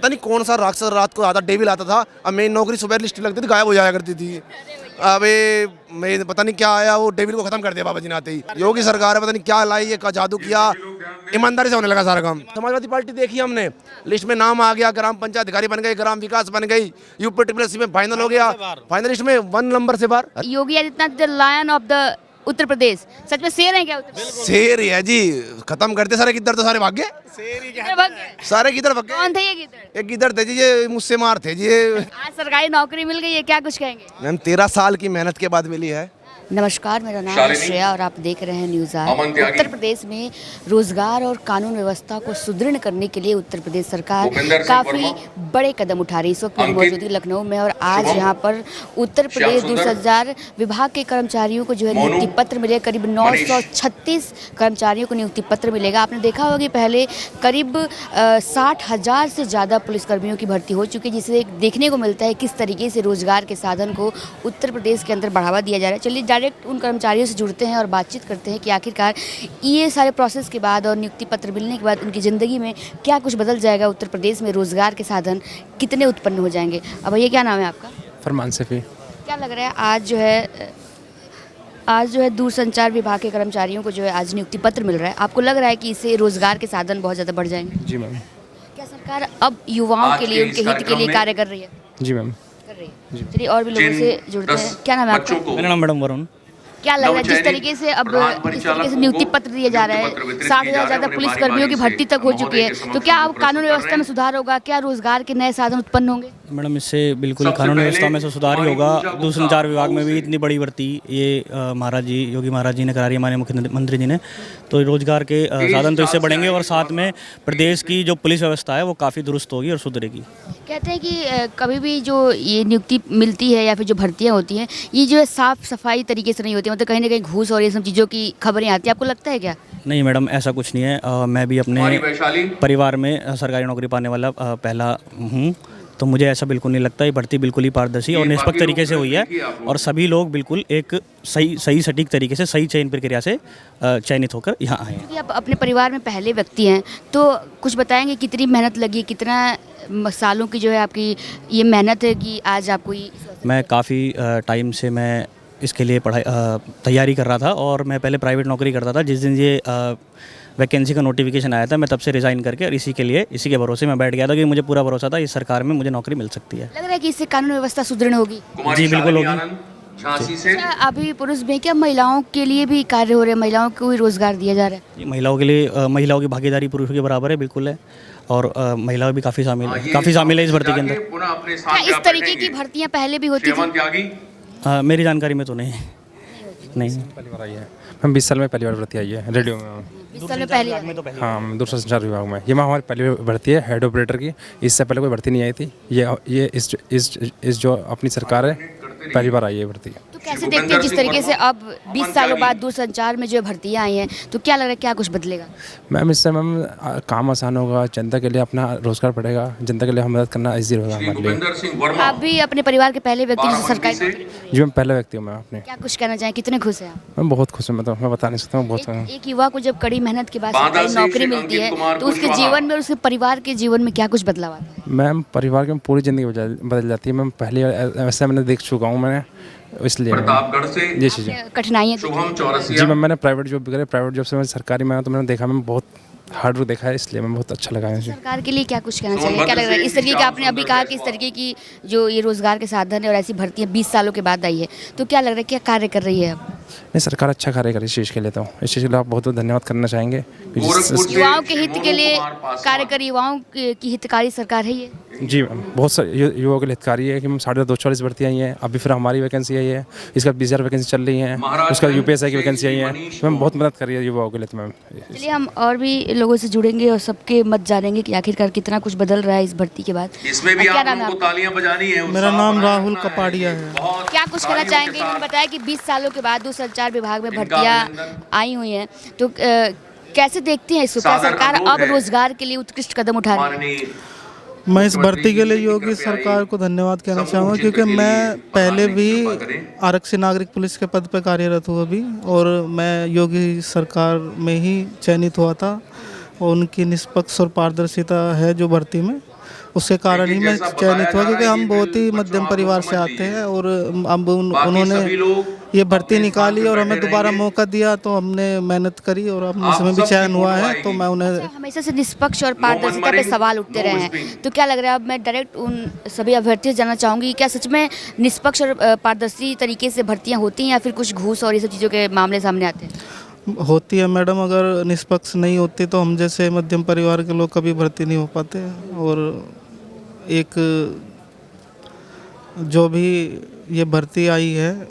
पता नहीं कौन सा राक्षस रात को आता, डेविल आता था। अब मेरी नौकरी सुबह लिस्ट लगती थी, गायब हो जाया करती थी। अबे मैं पता नहीं क्या आया, वो डेविल को खत्म कर दिया बाबा जी ने आते ही। योगी सरकार है, पता नहीं क्या लाई, ये का जादू किया, ईमानदारी से होने लगा सारा काम। समाजवादी पार्टी देखी हमने, लिस्ट में नाम आ गया, ग्राम पंचायत अधिकारी बन गई, ग्राम विकास बन गई, यूपी ट्रिपल में फाइनल हो गया, फाइनलिस्ट में 1 नंबर से बाहर। Yogi Adityanath the lion of the Uttar Pradesh, सच में शेर है क्या उत्तर प्रदेश? शेर ही है जी, खत्म करते सारे गिद्दर, तो सारे भाग गए, किधर भाग गए? सारे गिद्दर भाग कौन गए। थे ये गिद्धर? एक गिद्दर थे जी, ये मुझसे मार थे जी। आज सरकारी नौकरी मिल गई है, क्या कुछ कहेंगे? मैम 13 साल की मेहनत के बाद मिली है। नमस्कार, मेरा नाम है श्रेया और आप देख रहे हैं न्यूज़ आज। उत्तर प्रदेश में रोजगार और कानून व्यवस्था को सुदृढ़ करने के लिए उत्तर प्रदेश सरकार काफ़ी बड़े कदम उठा रही है। इस वक्त मेरी मौजूदगी लखनऊ में और आज यहाँ पर उत्तर प्रदेश दूरसंचार विभाग के कर्मचारियों को जो है नियुक्ति पत्र मिले। करीब 936 कर्मचारियों को नियुक्ति पत्र मिलेगा। आपने देखा होगा कि पहले करीब 60,000 से ज़्यादा पुलिसकर्मियों की भर्ती हो चुकी है, जिससे देखने को मिलता है किस तरीके से रोजगार के साधन को उत्तर प्रदेश के अंदर बढ़ावा दिया जा रहा है। चलिए डायरेक्ट उन कर्मचारियों से जुड़ते हैं और बातचीत करते हैं कि आखिरकार ये सारे प्रोसेस के बाद और नियुक्ति पत्र मिलने के बाद उनकी ज़िंदगी में क्या कुछ बदल जाएगा, उत्तर प्रदेश में रोजगार के साधन कितने उत्पन्न हो जाएंगे। अब भैया क्या नाम है आपका? फरमान सफ़ी। क्या लग रहा है आज जो है दूरसंचार विभाग के कर्मचारियों को जो है आज नियुक्ति पत्र मिल रहा है, आपको लग रहा है कि इससे रोजगार के साधन बहुत ज़्यादा बढ़ जाएंगे? जी मैम। क्या सरकार अब युवाओं के लिए, उनके हित के लिए कार्य कर रही है? जी मैम। कर रही है। चलिए और भी लोगों से जुड़ते हैं। क्या नाम है आपका? मेरा नाम मैडम वरुण। क्या लग रहा है जिस तरीके से अब जिस तरीके से नियुक्ति पत्र दिए जा रहे हैं, 60,000 ज़्यादा पुलिस कर्मियों की भर्ती तक हो चुकी है, तो क्या अब कानून व्यवस्था में सुधार होगा? क्या रोजगार के नए साधन उत्पन्न होंगे? मैडम इससे बिल्कुल कानून व्यवस्था में तो सुधार ही होगा। दूरसंचार विभाग में भी इतनी बड़ी भर्ती ये महाराज जी, योगी महाराज जी ने करा रही है, माननीय मुख्यमंत्री जी ने, तो रोजगार के साधन तो इससे बढ़ेंगे और साथ में प्रदेश की जो पुलिस व्यवस्था है वो काफ़ी दुरुस्त होगी और सुधरेगी। कहते हैं कि कभी भी जो ये नियुक्ति मिलती है या फिर जो भर्तियाँ होती हैं, ये जो है साफ सफाई तरीके से नहीं होती, मतलब कहीं ना कहीं घूस और ये सब चीज़ों की खबरें आती हैं, आपको लगता है क्या? नहीं मैडम, ऐसा कुछ नहीं है। मैं भी अपने परिवार में सरकारी नौकरी पाने वाला पहला हूँ, तो मुझे ऐसा बिल्कुल नहीं लगता। ये भर्ती बिल्कुल ही पारदर्शी और निष्पक्ष तरीके से हुई है और सभी लोग बिल्कुल एक सही सटीक तरीके से सही चयन प्रक्रिया से चयनित होकर यहाँ आए हैं। आप अपने परिवार में पहले व्यक्ति हैं, तो कुछ बताएंगे कितनी मेहनत लगी, कितना सालों की जो है आपकी ये मेहनत है कि आज आपको ये? मैं काफ़ी टाइम से मैं इसके लिए तैयारी कर रहा था और मैं पहले प्राइवेट नौकरी करता था। जिस दिन ये वैकेंसी का नोटिफिकेशन आया था, मैं तब से रिज़ाइन करके और इसी के भरोसे मैं बैठ गया था कि मुझे पूरा भरोसा था इस सरकार में मुझे नौकरी मिल सकती है। लग रहा है कि इससे कानून व्यवस्था सुदृढ़ होगी? जी बिल्कुल होगी। अच्छा, अभी पुरुष में क्या महिलाओं के लिए भी कार्य हो रहे हैं, महिलाओं को भी रोजगार दिया जा रहा है? महिलाओं के लिए महिलाओं की भागीदारी पुरुषों के बराबर है, बिल्कुल है, और महिलाएं भी काफ़ी शामिल है इस भर्ती के अंदर। क्या इस तरीके की भर्तियाँ पहले भी होती थी? मेरी जानकारी में तो नहीं। पहली बार आई है मैम, 20 साल में पहली बार भर्ती आई है रेडियो में। 20 साल में पहले? हाँ, दूरसंचार विभाग में ये हमारी पहली भर्ती है हेड ऑपरेटर की। इससे पहले कोई भर्ती नहीं आई थी। ये इस जो अपनी सरकार है पहली बार आई है भर्ती। तो कैसे देखते हैं जिस तरीके से अब 20 सालों बाद दूरसंचार में जो भर्तियाँ आई हैं, तो क्या लग रहा है क्या कुछ बदलेगा? मैम इससे काम आसान होगा, जनता के लिए अपना रोजगार बढ़ेगा, जनता के लिए हम मदद करना ईजी होगा हमारे लिए। आप भी अपने परिवार के पहले व्यक्ति जिसे सरकारी नौकरी? जी मैं पहला व्यक्ति हूँ। मैं अपने क्या कुछ कहना चाहें, कितने खुश हैं आप? मैं बहुत खुश हूँ। मैं बता नहीं सकता हूँ बहुत। एक युवा को जब कड़ी मेहनत के बाद सरकारी नौकरी मिलती है, तो उसके जीवन में और उसके परिवार के जीवन में क्या कुछ बदलाव आता है? मैम परिवार की पूरी ज़िंदगी बदल जाती है। मैम पहले ऐसा मैंने देख चुका हूँ मैंने, इसलिए ये चीज़ें कठिनाइयाँ। जी मैम मैंने प्राइवेट जॉब भी करे, प्राइवेट जॉब से मैं सरकारी में आया तो मैंने देखा, मैं बहुत हार्ड वर्क देखा है, इसलिए मैं बहुत अच्छा लगा है। सरकार के लिए क्या कुछ कहना चाहिए? क्या लग रहा है इस तरीके का, आपने अभी कहा कि इस तरीके की जो ये रोजगार के साधन है और ऐसी भर्तियाँ 20 सालों के बाद आई है, तो क्या लग रहा है क्या कार्य कर रही है अब? नहीं, सरकार अच्छा कार्य करे इस चीज़ के लिए, तो इस चीज़ के लिए आप बहुत बहुत धन्यवाद करना चाहेंगे। युवाओं के हित के लिए कार्य कर, युवाओं की हितकारी सरकार है ये? जी मैम बहुत सारे युवाओं के लिए हितकारी है कि 240 भर्ती आई हैं। अभी फिर हमारी वैकेंसी आई है, इसका 20,000 वैकेंसी चल रही है, उसका UPSI की वैकेंसी आई है। मैम बहुत मदद कर रही है युवाओं के लिए। तो मैम चलिए हम और भी लोगों से जुड़ेंगे और सबके मत जानेंगे कि आखिरकार कितना कुछ बदल रहा है इस भर्ती के बाद। इसमें भी आप लोगों को तालियां बजानी है। मेरा नाम राहुल कपाड़िया है। क्या कुछ कहना चाहेंगे? इन्होंने बताया कि 20 सालों के बाद दूरसंचार विभाग में भर्तियाँ आई हुई हैं, तो कैसे देखते हैं इसको? क्या सरकार अब रोजगार के लिए उत्कृष्ट कदम उठा रही है? मैं इस भर्ती के लिए योगी सरकार को धन्यवाद कहना चाहूँगा, क्योंकि मैं पहले भी आरक्षी नागरिक पुलिस के पद पर कार्यरत हूँ अभी, और मैं योगी सरकार में ही चयनित हुआ था और उनकी निष्पक्ष और पारदर्शिता है जो भर्ती में, उसके कारण ही मैं चयनित हुआ, क्योंकि हम बहुत ही मध्यम परिवार से आते हैं और अब उन्होंने ये भर्ती निकाली और हमें दोबारा मौका दिया तो हमने मेहनत करी और अब इसमें भी चयन हुआ है। तो मैं उन्हें हमेशा से निष्पक्ष और पारदर्शिता पे सवाल उठते रहे हैं, तो क्या लग रहा है, अब मैं डायरेक्ट उन सभी अभ्यर्थियों से जानना चाहूँगी, क्या सच में निष्पक्ष और पारदर्शी तरीके से भर्तियाँ होती हैं या फिर कुछ घूस और ये सब चीज़ों के मामले सामने आते हैं? होती है मैडम, अगर निष्पक्ष नहीं होती तो हम जैसे मध्यम परिवार के लोग कभी भर्ती नहीं हो पाते। और एक जो भी ये भर्ती आई है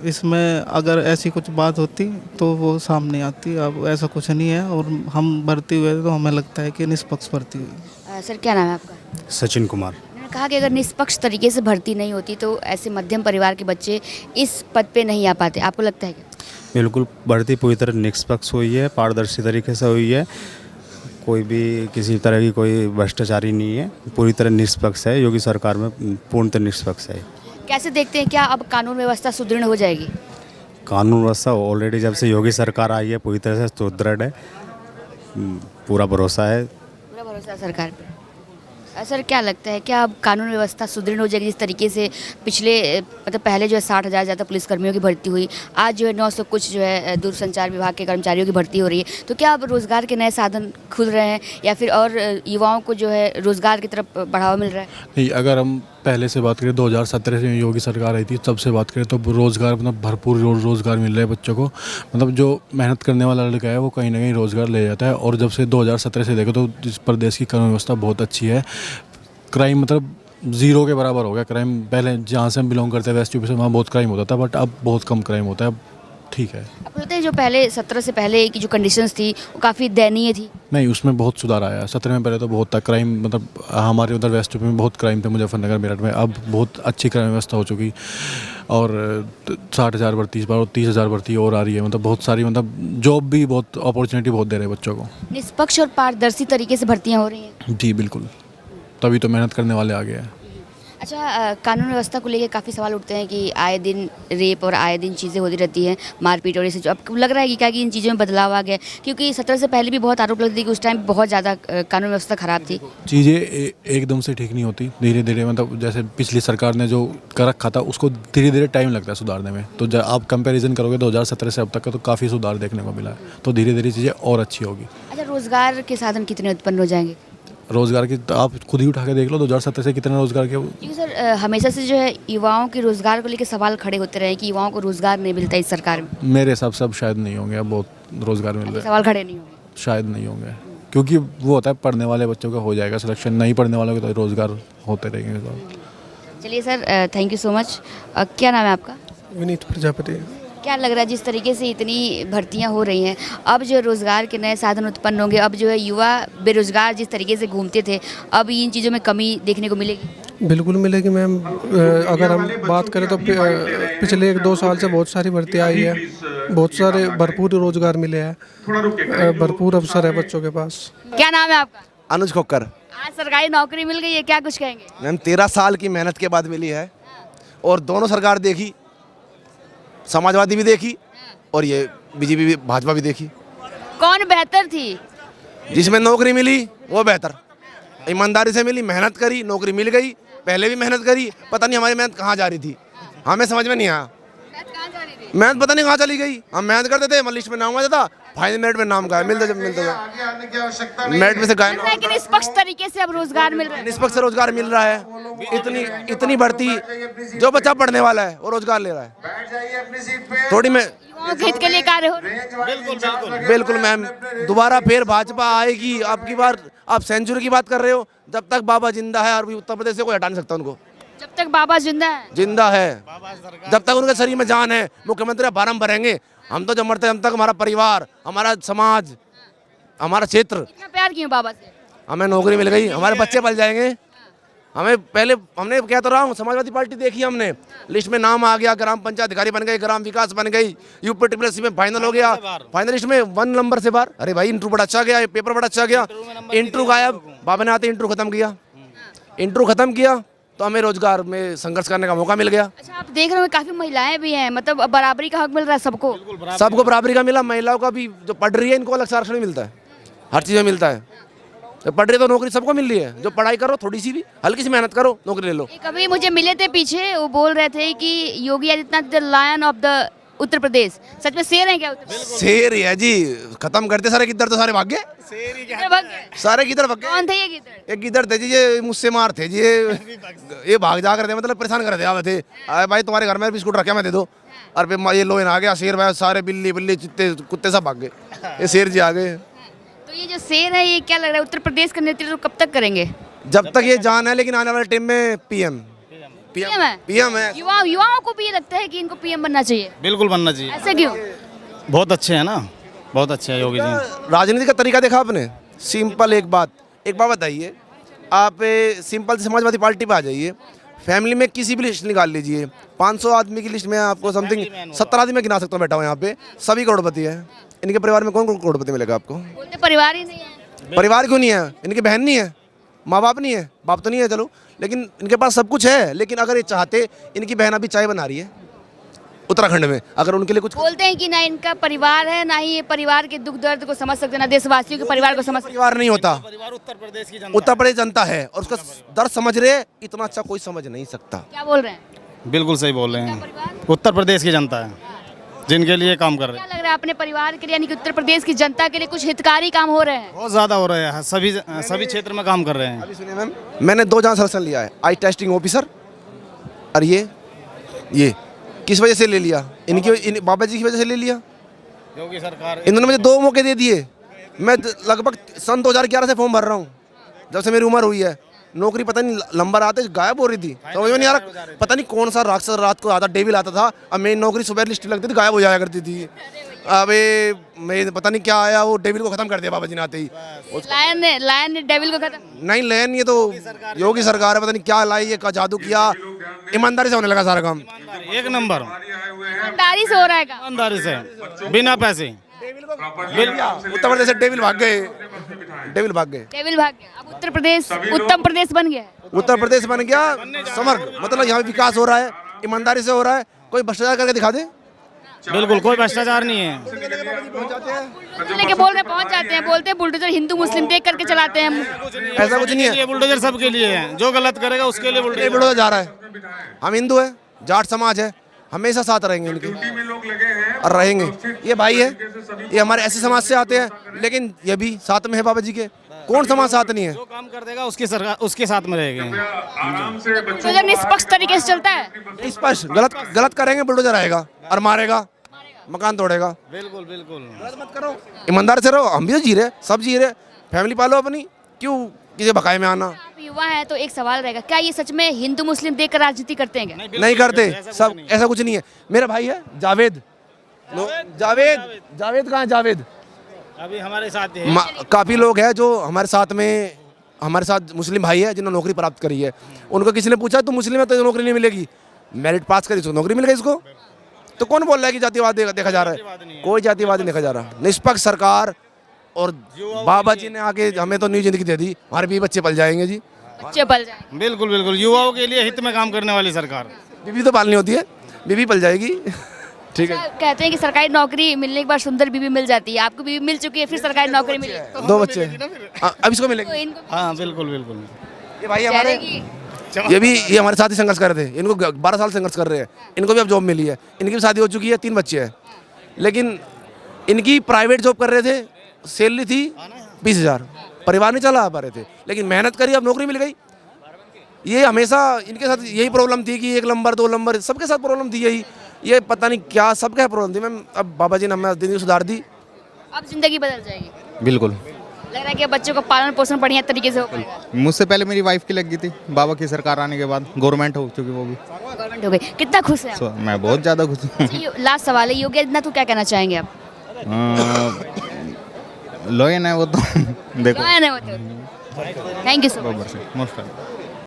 इसमें अगर ऐसी कुछ बात होती तो वो सामने आती, अब ऐसा कुछ नहीं है और हम भर्ती हुए तो हमें लगता है कि निष्पक्ष भर्ती हुई। सर क्या नाम है आपका? सचिन कुमार। मैंने कहा कि अगर निष्पक्ष तरीके से भर्ती नहीं होती तो ऐसे मध्यम परिवार के बच्चे इस पद पे नहीं आ पाते, आपको लगता है क्या? बिल्कुल, भर्ती पूरी तरह निष्पक्ष हुई है, पारदर्शी तरीके से हुई है, कोई भी किसी तरह की कोई भ्रष्टाचारी नहीं है, पूरी तरह निष्पक्ष है। योगी सरकार में पूर्णतः निष्पक्ष है। कैसे देखते हैं, क्या अब कानून व्यवस्था सुदृढ़ हो जाएगी? कानून व्यवस्था ऑलरेडी जब से योगी सरकार आई है पूरी तरह से सुदृढ़ है, पूरा भरोसा है। पूरा भरोसा है सरकार पे। सर क्या लगता है, क्या अब कानून व्यवस्था सुदृढ़ हो जाएगी? जिस तरीके से पिछले मतलब पहले जो है 60,000 ज़्यादा पुलिसकर्मियों की भर्ती हुई, आज जो है 900 कुछ जो है दूरसंचार विभाग के कर्मचारियों की भर्ती हो रही है, तो क्या अब रोज़गार के नए साधन खुल रहे हैं या फिर और युवाओं को जो है रोज़गार की तरफ बढ़ावा मिल रहा है? नहीं, अगर हम पहले से बात करें 2017 से योगी सरकार आई थी तब से बात करें तो रोज़गार मतलब भरपूर रोज़गार मिल रहा है बच्चों को। मतलब जो मेहनत करने वाला लड़का है वो कहीं ना कहीं रोज़गार ले जाता है। और जब से 2017 से देखो तो इस प्रदेश की कानून व्यवस्था बहुत अच्छी है। क्राइम मतलब ज़ीरो के बराबर हो गया क्राइम। पहले जहाँ से हम बिलोंग करते हैं वेस्ट यूपी से, वहाँ बहुत क्राइम होता था, बट अब बहुत कम क्राइम होता है। अब ठीक है। आपको लगता है जो पहले 17 से पहले की जो कंडीशंस थी वो काफ़ी दयनीय थी? नहीं, उसमें बहुत सुधार आया। 17 में पहले तो बहुत था क्राइम, मतलब हमारे उधर वेस्ट यूपी में बहुत क्राइम थे, मुजफ्फरनगर मेरठ में। अब बहुत अच्छी क्राइम व्यवस्था हो चुकी और 60,000 भर्ती इस बार और 30,000 भर्ती और आ रही है। मतलब बहुत सारी, मतलब जॉब भी बहुत, अपॉर्चुनिटी बहुत दे रहे हैं बच्चों को। निष्पक्ष और पारदर्शी तरीके से भर्तियाँ हो रही हैं? जी बिल्कुल, तभी तो मेहनत करने वाले आ गए हैं। अच्छा, कानून व्यवस्था को लेकर काफ़ी सवाल उठते हैं कि आए दिन रेप और आए दिन चीज़ें होती रहती हैं, मारपीट और इससे। अब लग रहा है कि क्या कि इन चीज़ों में बदलाव आ गया? क्योंकि 17 से पहले भी बहुत आरोप लगते थे कि उस टाइम बहुत ज़्यादा कानून व्यवस्था ख़राब थी। चीज़ें एकदम से ठीक नहीं होती, धीरे धीरे। मतलब जैसे पिछली सरकार ने जो कर रखा था उसको धीरे धीरे टाइम लगता है सुधारने में। तो जब आप कंपैरिजन करोगे 2017 से अब तक का, तो काफ़ी सुधार देखने को मिला है। तो धीरे धीरे चीज़ें और अच्छी होगी। अच्छा, रोज़गार के साधन कितने उत्पन्न हो जाएंगे? रोज़गार की तो आप खुद ही उठा के देख लो 2017 से कितने रोज़गार के। क्योंकि सर हमेशा से जो है युवाओं के रोज़गार को लेकर सवाल खड़े होते रहे कि युवाओं को रोज़गार नहीं मिलता इस सरकार में। मेरे हिसाब से अब शायद नहीं होंगे, अब बहुत रोज़गार मिल रहा है। सवाल खड़े नहीं होंगे? शायद नहीं होंगे, क्योंकि वो होता है पढ़ने वाले बच्चों का हो जाएगा सिलेक्शन, नहीं पढ़ने वालों के तो रोज़गार होते रहेंगे। चलिए sir, thank you so much. क्या नाम है आपका? विनीत प्रजापति। क्या लग रहा है, जिस तरीके से इतनी भर्तियां हो रही हैं, अब जो रोज़गार के नए साधन उत्पन्न होंगे, अब जो है युवा बेरोज़गार जिस तरीके से घूमते थे, अब इन चीज़ों में कमी देखने को मिलेगी? बिल्कुल मिलेगी मैम। अगर हम बात करें तो पिछले 1-2 साल से बहुत सारी भर्तियाँ आई है, बहुत सारे भरपूर रोज़गार मिले हैं, भरपूर अवसर है बच्चों के पास। क्या नाम है आपका? अनुज खोकर। आज सरकारी नौकरी मिल गई है, क्या कुछ कहेंगे? मैम 13 साल की मेहनत के बाद मिली है और दोनों सरकार देखी, समाजवादी भी देखी और ये बीजेपी भी, भाजपा भी देखी। कौन बेहतर थी? जिसमें नौकरी मिली वो बेहतर, ईमानदारी से मिली, मेहनत करी, नौकरी मिल गई। पहले भी मेहनत करी, पता नहीं हमारी मेहनत कहाँ जा रही थी, हमें समझ में नहीं आया। मेहनत पता नहीं कहाँ चली गई। हम मेहनत करते थे, लिस्ट में नाम आ जाता, फाइनल मेरिट में नाम गायब मिलता, जब मिलता मेरिट में से गायब। निष्पक्ष तरीके से अब रोजगार मिल रहा है। निष्पक्ष रोजगार मिल रहा है। इतनी भर्ती, जो बच्चा पढ़ने वाला है वो रोजगार ले रहा है। थोड़ी में हित के लिए कार्य हो रहा है। बिल्कुल मैम, दोबारा फिर भाजपा आएगी। आपकी बार आप सेंचुरी की बात कर रहे हो, जब तक बाबा जिंदा है और उत्तर प्रदेश से कोई हटा नहीं सकता उनको। जब तक बाबा जिंदा है, जब तक उनके शरीर में जान है, मुख्यमंत्री फार्म भरेंगे। हम तो जब मरते हैं, हम तक हमारा परिवार, हमारा समाज, हमारा क्षेत्र। इतना प्यार क्यों बाबा से? हमें नौकरी मिल गई, हमारे बच्चे पल जाएंगे। हमें पहले, हमने क्या तो रहा हूँ, समाजवादी पार्टी देखी हमने, लिस्ट में नाम आ गया, ग्राम पंचायत अधिकारी बन गई, ग्राम विकास बन गई, यूपी ट्रिपल में फाइनल हो गया, फाइनलिस्ट में 1 नंबर से बाहर। अरे भाई इंटरव्यू बड़ा अच्छा गया, पेपर बड़ा अच्छा गया, इंटरव्यू गायब। बाबा ने आते इंटरव्यू खत्म किया तो हमें रोजगार में संघर्ष करने का मौका मिल गया। अच्छा, आप देख रहे हो काफी महिलाएं भी हैं, मतलब बराबरी का हक मिल रहा है सबको। बराबरी का मिला। महिलाओं का भी जो पढ़ रही है, इनको अलग से आरक्षण मिलता है, हर चीज़ में मिलता है। तो पढ़ रहे तो नौकरी सबको मिल रही है। जो पढ़ाई करो थोड़ी सी भी, हल्की सी मेहनत करो, नौकरी ले लो। कभी मुझे मिले थे पीछे, वो बोल रहे थे कि Yogi Adityanath the lion of the Uttar Pradesh. सच में शेर है क्या उत्तर प्रदेश? शेर ही है जी। खत्म करते सारे गिद्दड़ तो सारे भाग गए। किधर भाग गए? सारे गिद्दड़ भाग गए। कौन थे ये गिद्धड़? एक गिद्दड़ थे जी, ये मुझसे मार थे जी, ये भाग जा कर थे, मतलब परेशान कर दिया थे। अरे भाई तुम्हारे घर में बिस्कुट रखे मैं दे दो, और फिर ये लोन आ गया, शेर भाई सारे बिल्ली बिल्ली चित्ते कुत्ते सब भाग गए, ये शेर जी आ गए। तो ये जो शेर है, ये क्या लग रहा है उत्तर प्रदेश का नेतृत्व कब तक करेंगे? जब तक ये जान है, लेकिन आने वाले टाइम में पीएम है। युवाओं को भी ये लगता है कि इनको पीएम बनना चाहिए। बिल्कुल बनना चाहिए। ऐसे क्यों? बहुत अच्छे हैं ना, बहुत अच्छे हैं योगी जी। राजनीति का तरीका देखा आपने? सिंपल एक बात बताइए, आप सिंपल समाजवादी पार्टी पे आ जाइए, फैमिली में किसी भी लिस्ट निकाल लीजिए, 500 आदमी की लिस्ट में आपको समथिंग 70 आदमी में गिना सकता हूँ बैठा हूँ यहाँ पे, सभी करोड़पति है। इनके परिवार में कौन कौन करोड़पति मिलेगा आपको? बोलते परिवार ही नहीं है। परिवार क्यों नहीं है? इनकी बहन नहीं है, माँ बाप नहीं है, बाप तो नहीं है चलो, लेकिन इनके पास सब कुछ है। लेकिन अगर ये चाहते, इनकी बहन अभी चाय बना रही है उत्तराखंड में, अगर उनके लिए कुछ बोलते हैं कि ना इनका परिवार है, ना ही ये परिवार के दुख दर्द को समझ सकते, ना देशवासियों के परिवार को समझ सकते। परिवार नहीं होता, परिवार उत्तर प्रदेश की जनता, उत्तर प्रदेश जनता है और उसका दर्द समझ रहे, इतना अच्छा कोई समझ नहीं सकता। क्या बोल रहे हैं? बिल्कुल सही बोल रहे हैं। उत्तर प्रदेश की जनता है जिनके लिए काम कर रहे क्या हैं। लग रहा है अपने परिवार के लिए, यानी कि उत्तर प्रदेश की जनता के लिए कुछ हितकारी काम हो रहे हैं? बहुत ज़्यादा हो रहे हैं, सभी क्षेत्र में काम कर रहे हैं। अभी सुनिए मैम, मैंने 2 जगह सिलेक्शन लिया है, आई टेस्टिंग ऑफिसर, और ये किस वजह से ले लिया? इनकी बाबा जी की वजह से ले लिया। योगी सरकार, इन्होंने मुझे 2 मौके दे दिए। मैं लगभग सन 2011 से फॉर्म भर रहा हूँ, जब से मेरी उम्र हुई है। नौकरी पता नहीं नंबर आते गायब हो रही थी, समझ में नहीं आ रहा, पता नहीं कौन सा राक्षस रात को आता, डेविल आता था। अब मेरी नौकरी सुबह लिस्ट लगती थी, गायब हो जाया करती थी। अब मैं पता नहीं क्या आया, वो डेविल को खत्म कर दिया बाबा जी ने आते ही। लायन ने डेविल को खत्म नहीं लैन, ये तो योगी सरकार है, पता नहीं क्या लाई, ये का जादू किया। ईमानदारी से होने लगा सारा काम, एक नंबर ईमानदारी से हो रहा है काम। ईमानदारी से, बिना पैसे। उत्तर प्रदेश से डेविल भाग गए। डेविल भाग गया। अब उत्तर प्रदेश बन गया है। उत्तर प्रदेश बन गया समग्र, मतलब यहाँ विकास हो रहा है, ईमानदारी से हो रहा है। कोई भ्रष्टाचार करके दिखा दे। बिल्कुल कोई भ्रष्टाचार नहीं है। लेके बोल रहे पहुंच जाते हैं, बोलते हैं बुलडोजर हिंदू मुस्लिम देख करके चलाते हैं। ऐसा कुछ नहीं है, ये बुलडोजर सबके लिए है, जो गलत करेगा उसके लिए बुलडोजर। बुलडोजर जा रहा है। हम हिंदू है, जाट समाज है, हमेशा साथ रहेंगे इनके और रहेंगे। ये भाई है, ये हमारे ऐसे समाज से आते हैं, लेकिन ये भी साथ में है बाबा जी के। कौन समाज साथ नहीं है? जो काम कर देगा उसकी सरकार उसके साथ में रहेगी। बुलडोजर निष्पक्ष तरीके से चलता है। स्पष्ट गलत करेंगे, बुलडोजर आएगा और मारेगा, मकान तोड़ेगा। बिल्कुल बिल्कुल। गलत मत करो, ईमानदार से रहो। हम भी तो जी रहे, सब जी रहे, फैमिली पालो अपनी, क्यों किसी भकाई में आना? आप युवा है तो एक सवाल रहेगा, क्या ये सच में हिंदू मुस्लिम देख कर राजनीति करते हैं क्या? नहीं करते, सब ऐसा कुछ नहीं है। मेरा भाई है जावेद, जावेद कहाँ है? जावेद अभी हमारे साथ है। काफ़ी लोग हैं जो हमारे साथ मुस्लिम भाई है जिन्होंने नौकरी प्राप्त करी है। उनको किसी ने पूछा तो मुस्लिम है तो नौकरी नहीं मिलेगी, मेरिट पास करी तो नौकरी मिल गई इसको। तो कौन बोल रहा है कि जातिवाद देखा जा रहा है? कोई जातिवाद नहीं देखा जा रहा। निष्पक्ष सरकार, और बाबा जी ने आके हमें तो नई जिंदगी दे दी, हमारे भी बच्चे पल जाएंगे जी, बच्चे पल जाएंगे। बिल्कुल बिल्कुल, युवाओं के लिए हित में काम करने वाली सरकार। बीवी तो पालनी होती है, बीवी पल जाएगी। ठीक है। कहते हैं कि सरकारी नौकरी मिलने के बाद सुंदर बीवी मिल जाती है। आपको बीवी मिल चुकी है, फिर सरकारी नौकरी मिली? 2 बच्चे अब इसको मिलेगी। हाँ बिल्कुल बिल्कुल। ये भाई हमारे, ये हमारे साथ ही संघर्ष कर रहे थे। इनको 12 साल संघर्ष कर रहे हैं, इनको भी अब जॉब मिली है, इनकी भी शादी हो चुकी है, 3 बच्चे हैं। लेकिन इनकी प्राइवेट जॉब कर रहे थे, सैलरी थी 20,000, परिवार नहीं चला पा रहे थे, लेकिन मेहनत करी, अब नौकरी मिल गई। ये हमेशा इनके साथ यही प्रॉब्लम थी कि 1 नंबर 2 नंबर, सबके साथ प्रॉब्लम थी यही। ये पता नहीं क्या सबका प्रॉब्लम थी मैम। अब बाबा जी ने हमें जिंदगी सुधार दी, अब जिंदगी बदल जाएगी। बिल्कुल लग रहा है कि बच्चों का पालन पोषण बढ़िया तरीके से हो पाएगा। मुझसे पहले मेरी वाइफ की लग गई थी, बाबा की सरकार आने के बाद गवर्नमेंट हो चुकी वो भी। गवर्नमेंट हो गई, कितना खुश है आप? मैं बहुत ज़्यादा खुश हूँ। लास्ट सवाल है, योगी आदित्यनाथ को क्या कहना चाहेंगे आप? लोयन है वो तो देखो। Thank you so much. Most